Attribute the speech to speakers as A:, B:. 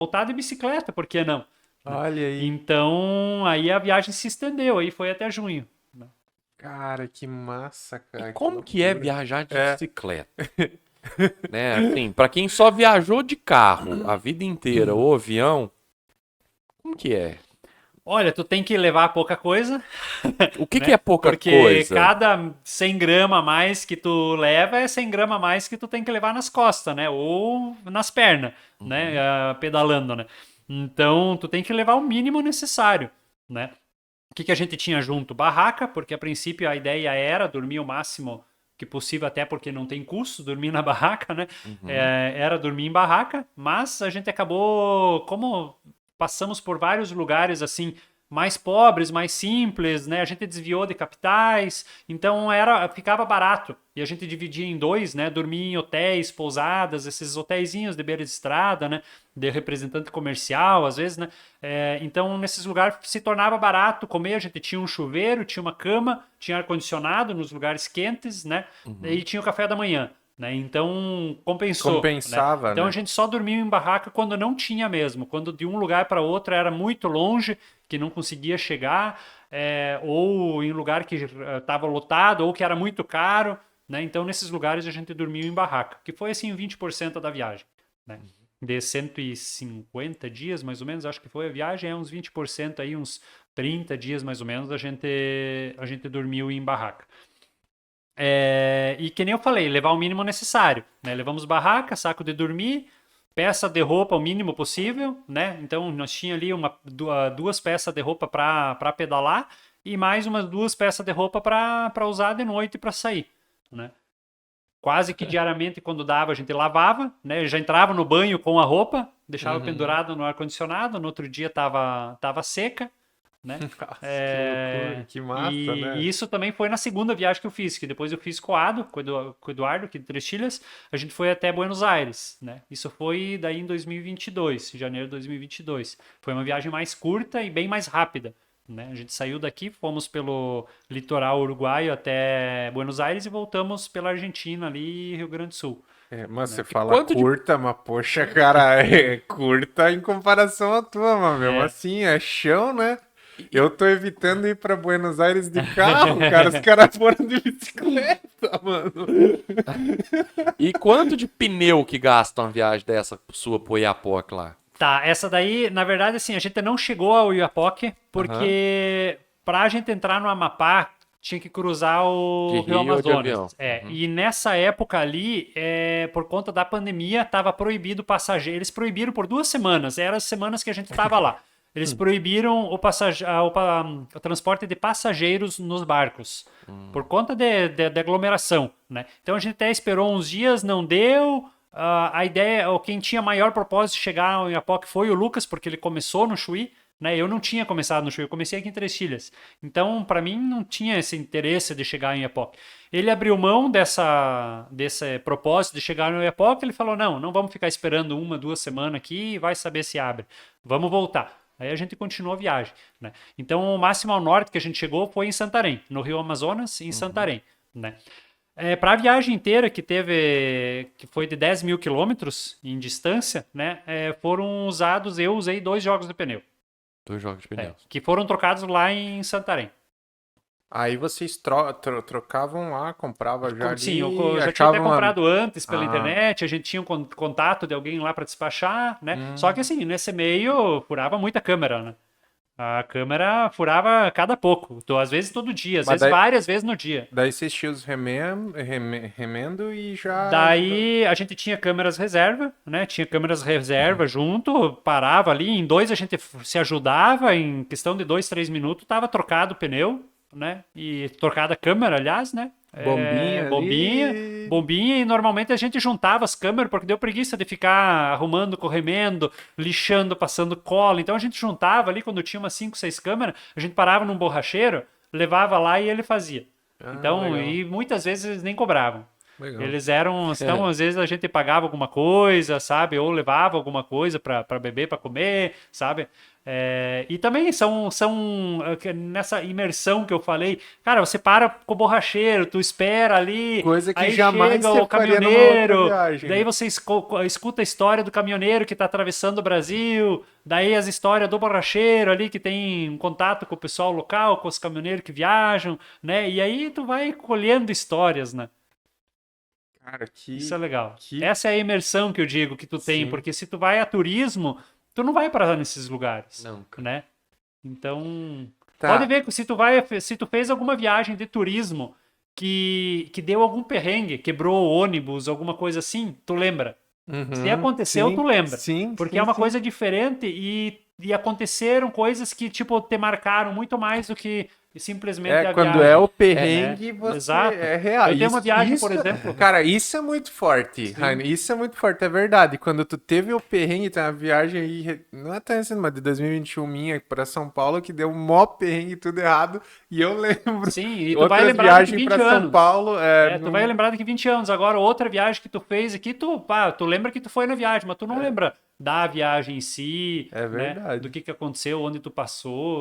A: voltar de bicicleta, por que não? Né?
B: Olha aí.
A: Então, aí a viagem se estendeu, aí foi até junho. Né?
B: Cara, que massa,
C: E
B: cara. Que
C: como que é
B: loucura.
C: viajar de
B: É.
C: bicicleta? Né? Assim, pra quem só viajou de carro a vida inteira ou avião, como que é?
A: Olha, tu tem que levar pouca coisa,
C: O que que
A: né?
C: é pouca
A: Porque
C: coisa?
A: cada 100 gramas a mais que tu leva é 100 gramas a mais que tu tem que levar nas costas, né? Ou nas pernas, né?
C: Uhum.
A: Pedalando, né? Então, tu tem que levar o mínimo necessário, né? O que a gente tinha junto? Barraca, porque a princípio a ideia era dormir o máximo que possível, até porque não tem custo dormir na barraca, né?
C: Uhum.
A: Era dormir em barraca, mas a gente acabou, como passamos por vários lugares assim, mais pobres, mais simples, né? A gente desviou de capitais, então ficava barato. E a gente dividia em dois, né? Dormia em hotéis, pousadas, esses hotéisinhos de beira de estrada, né? De representante comercial, às vezes, né? Então, nesses lugares se tornava barato comer. A gente tinha um chuveiro, tinha uma cama, tinha ar-condicionado nos lugares quentes, né? E
C: Uhum.
A: tinha o café da manhã. Né? Então compensou, né?
B: Compensava,
A: Então a
B: né?
A: gente só dormia em barraca quando não tinha mesmo, quando de um lugar para outro era muito longe, que não conseguia chegar, ou em lugar que estava lotado, ou que era muito caro, né? Então nesses lugares a gente dormia em barraca, que foi assim 20% da viagem, né? De 150 dias, mais ou menos, acho que foi a viagem, uns 20% aí, uns 30 dias mais ou menos, a gente dormiu em barraca. E que nem eu falei, levar o mínimo necessário, né? Levamos barraca, saco de dormir, peça de roupa o mínimo possível, né? Então nós tinha ali duas peças de roupa para pedalar e mais umas duas peças de roupa para usar de noite para sair, né? Quase que diariamente quando dava a gente lavava, né? Já entrava no banho com a roupa, deixava
B: Uhum.
A: pendurado no ar condicionado, no outro dia tava seca, né?
B: Nossa, que loucura, que massa,
A: E
B: né?
A: isso também foi na segunda viagem que eu fiz, que depois eu fiz com o Eduardo, aqui de Três Tilhas, a gente foi até Buenos Aires, né? Isso foi daí em 2022, janeiro de 2022. Foi uma viagem mais curta e bem mais rápida, né? A gente saiu daqui, fomos pelo litoral uruguaio até Buenos Aires e voltamos pela Argentina ali, Rio Grande do Sul,
B: É, mas
A: né?
B: você
C: E
B: fala
C: quanto de.
B: curta, mas poxa, cara, é curta em comparação à tua, mas mesmo
A: É.
B: assim, é chão, né?
C: E,
B: Eu tô evitando ir pra Buenos Aires de carro, cara. Os caras foram de bicicleta, mano.
C: e quanto de pneu que gasta uma viagem dessa sua pro Oiapoque lá?
A: Tá, essa daí, na verdade, assim, a gente não chegou ao Iapoque
C: Aham.
A: porque pra gente entrar no Amapá tinha que cruzar
C: De
A: o Rio
C: Rio ou de
A: Amazonas.
C: avião? Uhum.
A: E nessa época ali, por conta da pandemia, estava proibido passageiro. Eles proibiram por 2 semanas, eram as semanas que a gente estava lá. Eles proibiram o transporte de passageiros nos barcos, por conta de aglomeração, né? Então a gente até esperou uns dias, não deu. A ideia, quem tinha maior propósito de chegar ao Iapoque foi o Lucas, porque ele começou no Chuí, né? Eu não tinha começado no Chuí, eu comecei aqui em Três Ilhas. Então, para mim, não tinha esse interesse de chegar em Iapoque. Ele abriu mão desse propósito de chegar no Iapoque, ele falou, não vamos ficar esperando 1, 2 semanas aqui, vai saber se abre. Vamos voltar. Aí a gente continuou a viagem, né? Então, o máximo ao norte que a gente chegou foi em Santarém, no Rio Amazonas, em
C: Uhum.
A: Santarém, né? Para a viagem inteira, que foi de 10 mil quilômetros em distância, né? Eu usei 2 jogos de pneu,
C: 2 jogos de pneus.
A: que foram trocados lá em Santarém.
B: Aí vocês trocavam lá, comprava já
A: Sim, eu
B: ali,
A: já tinha até
B: achavam a...
A: comprado antes pela
B: Ah,
A: internet, a gente tinha um contato de alguém lá para despachar, né? Só que
B: hum.
A: assim, nesse meio, furava muita câmera, né? A câmera furava cada pouco, às vezes todo dia, às
B: Mas
A: vezes várias vezes no dia.
B: daí vocês tinham os remendo e já...
A: Daí a gente tinha câmeras reserva, né? Tinha câmeras reserva junto, parava ali, em dois a gente se ajudava, em questão de 2, 3 minutos tava trocado o pneu, né? E trocada a câmera, aliás, né?
B: Bombinha
A: Bombinha,
B: ali...
A: bombinha, e normalmente a gente juntava as câmeras porque deu preguiça de ficar arrumando, corremendo, lixando, passando cola. Então a gente juntava ali, quando tinha umas 5, 6 câmeras, a gente parava num borracheiro, levava lá e ele fazia.
B: Ah,
A: Então,
B: legal.
A: e muitas vezes eles nem cobravam.
B: Legal.
A: Eles eram, então, às vezes a gente pagava alguma coisa, sabe? Ou levava alguma coisa para beber, para comer, sabe? E também são nessa imersão que eu falei, cara, você para com o borracheiro, tu espera ali,
B: Coisa que
A: aí
B: jamais
A: chega
B: você
A: o
B: faria numa outra
A: caminhoneiro,
B: viagem,
A: daí
B: né?
A: você escuta a história do caminhoneiro que está atravessando o Brasil, daí as histórias do borracheiro ali que tem um contato com o pessoal local, com os caminhoneiros que viajam, né? E aí tu vai colhendo histórias, né?
B: Cara,
A: Isso é legal.
B: que...
A: Essa é a imersão que eu digo que tu tem,
B: Sim.
A: porque se tu vai a turismo, tu não vai parar nesses lugares,
C: Nunca.
A: né? Então,
B: Tá.
A: pode ver que se tu fez alguma viagem de turismo que deu algum perrengue, quebrou o ônibus, alguma coisa assim, tu lembra. Se
B: Uhum,
A: aconteceu,
B: sim,
A: tu lembra.
B: Sim,
A: Porque
B: sim,
A: é uma
B: sim.
A: coisa diferente e aconteceram coisas que, tipo, te marcaram muito mais do que simplesmente a
B: Quando
A: viagem.
B: é o perrengue, você
A: Exato.
B: é real.
A: Eu tenho uma viagem,
B: isso,
A: por exemplo.
B: cara, isso é muito forte, Rainer. Isso é muito forte, é verdade. Quando tu teve o perrengue, tem uma viagem aí, não é tão assim, mas de 2021 minha pra São Paulo, que deu um mó perrengue tudo errado. E eu lembro.
A: Sim, e tu vai
B: Outras
A: lembrar daqui
B: viagens
A: 20
B: pra São
A: anos.
B: Paulo.
A: Tu vai lembrar daqui 20 anos. Agora, outra viagem que tu fez aqui, tu lembra que tu foi na viagem, mas tu não lembra da viagem em si,
B: É
A: né?
B: verdade.
A: Do que aconteceu, onde tu passou.